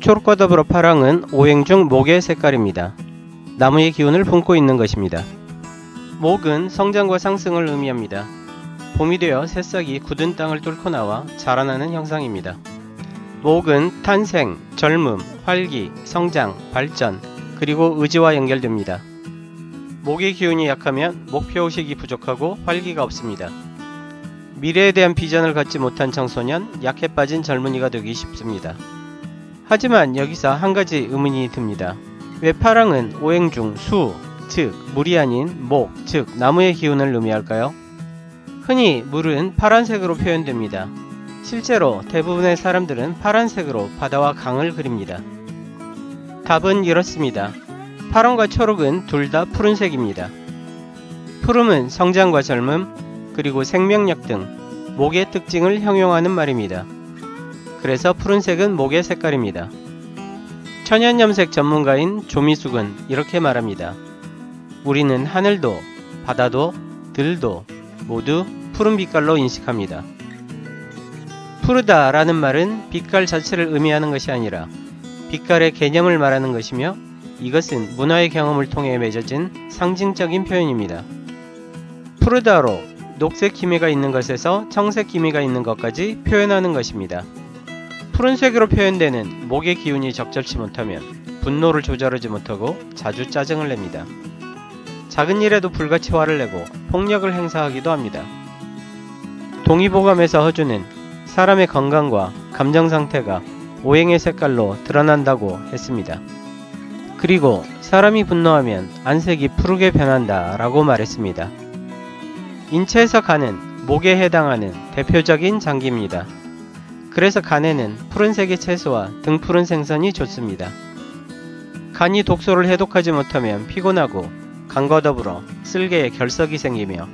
초록과 더불어 파랑은 오행중 목의 색깔입니다. 나무의 기운을 품고 있는 것입니다. 목은 성장과 상승을 의미합니다. 봄이 되어 새싹이 굳은 땅을 뚫고 나와 자라나는 형상입니다. 목은 탄생, 젊음, 활기, 성장, 발전, 그리고 의지와 연결됩니다. 목의 기운이 약하면 목표의식이 부족하고 활기가 없습니다. 미래에 대한 비전을 갖지 못한 청소년, 약해 빠진 젊은이가 되기 쉽습니다. 하지만 여기서 한 가지 의문이 듭니다. 왜 파랑은 오행중 수, 즉 물이 아닌 목, 즉 나무의 기운을 의미할까요? 흔히 물은 파란색으로 표현됩니다. 실제로 대부분의 사람들은 파란색으로 바다와 강을 그립니다. 답은 이렇습니다. 파랑과 초록은 둘 다 푸른색입니다. 푸름은 성장과 젊음, 그리고 생명력 등 목의 특징을 형용하는 말입니다. 그래서 푸른색은 목의 색깔입니다. 천연염색 전문가인 조미숙은 이렇게 말합니다. 우리는 하늘도, 바다도, 들도 모두 푸른 빛깔로 인식합니다. 푸르다 라는 말은 빛깔 자체를 의미하는 것이 아니라 빛깔의 개념을 말하는 것이며, 이것은 문화의 경험을 통해 맺어진 상징적인 표현입니다. 푸르다로 녹색 기미가 있는 것에서 청색 기미가 있는 것까지 표현하는 것입니다. 푸른색으로 표현되는 목의 기운이 적절치 못하면 분노를 조절하지 못하고 자주 짜증을 냅니다. 작은 일에도 불같이 화를 내고 폭력을 행사하기도 합니다. 동의보감에서 허주는 사람의 건강과 감정 상태가 오행의 색깔로 드러난다고 했습니다. 그리고 사람이 분노하면 안색이 푸르게 변한다 라고 말했습니다. 인체에서 간은 목에 해당하는 대표적인 장기입니다. 그래서 간에는 푸른색의 채소와 등푸른 생선이 좋습니다. 간이 독소를 해독하지 못하면 피곤하고 간과 더불어 쓸개에 결석이 생기며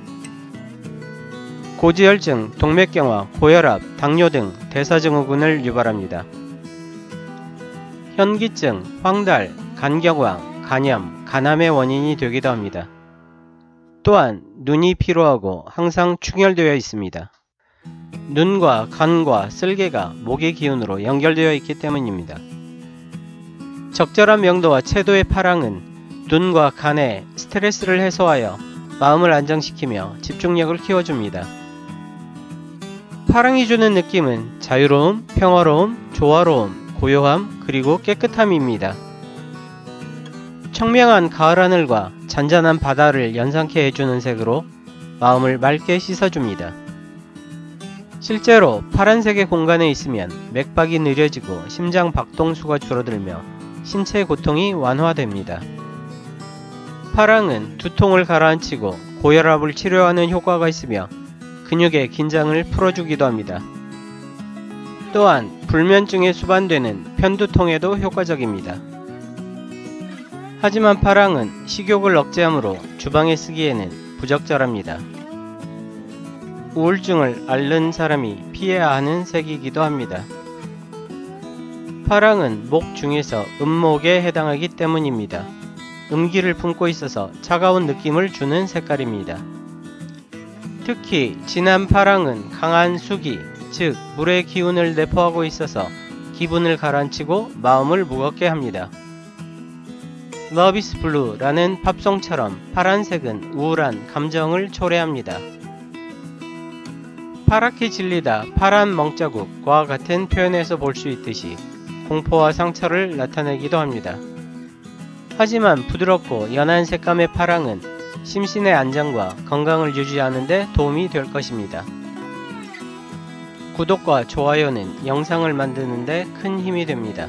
고지혈증, 동맥경화, 고혈압, 당뇨 등 대사증후군을 유발합니다. 현기증, 황달, 간경화, 간염, 간암의 원인이 되기도 합니다. 또한 눈이 피로하고 항상 충혈되어 있습니다. 눈과 간과 쓸개가 목의 기운으로 연결되어 있기 때문입니다. 적절한 명도와 채도의 파랑은 눈과 간의 스트레스를 해소하여 마음을 안정시키며 집중력을 키워줍니다. 파랑이 주는 느낌은 자유로움, 평화로움, 조화로움, 고요함, 그리고 깨끗함입니다. 청명한 가을 하늘과 잔잔한 바다를 연상케 해주는 색으로 마음을 맑게 씻어줍니다. 실제로 파란색의 공간에 있으면 맥박이 느려지고 심장 박동수가 줄어들며 신체 고통이 완화됩니다. 파랑은 두통을 가라앉히고 고혈압을 치료하는 효과가 있으며 근육의 긴장을 풀어주기도 합니다. 또한 불면증에 수반되는 편두통에도 효과적입니다. 하지만 파랑은 식욕을 억제하므로 주방에 쓰기에는 부적절합니다. 우울증을 앓는 사람이 피해야 하는 색이기도 합니다. 파랑은 목 중에서 음목에 해당하기 때문입니다. 음기를 품고 있어서 차가운 느낌을 주는 색깔입니다. 특히 진한 파랑은 강한 수기, 즉 물의 기운을 내포하고 있어서 기분을 가라앉히고 마음을 무겁게 합니다. Love is Blue라는 팝송처럼 파란색은 우울한 감정을 초래합니다. 파랗게 질리다, 파란 멍자국과 같은 표현에서 볼 수 있듯이 공포와 상처를 나타내기도 합니다. 하지만 부드럽고 연한 색감의 파랑은 심신의 안정과 건강을 유지하는 데 도움이 될 것입니다. 구독과 좋아요는 영상을 만드는 데 큰 힘이 됩니다.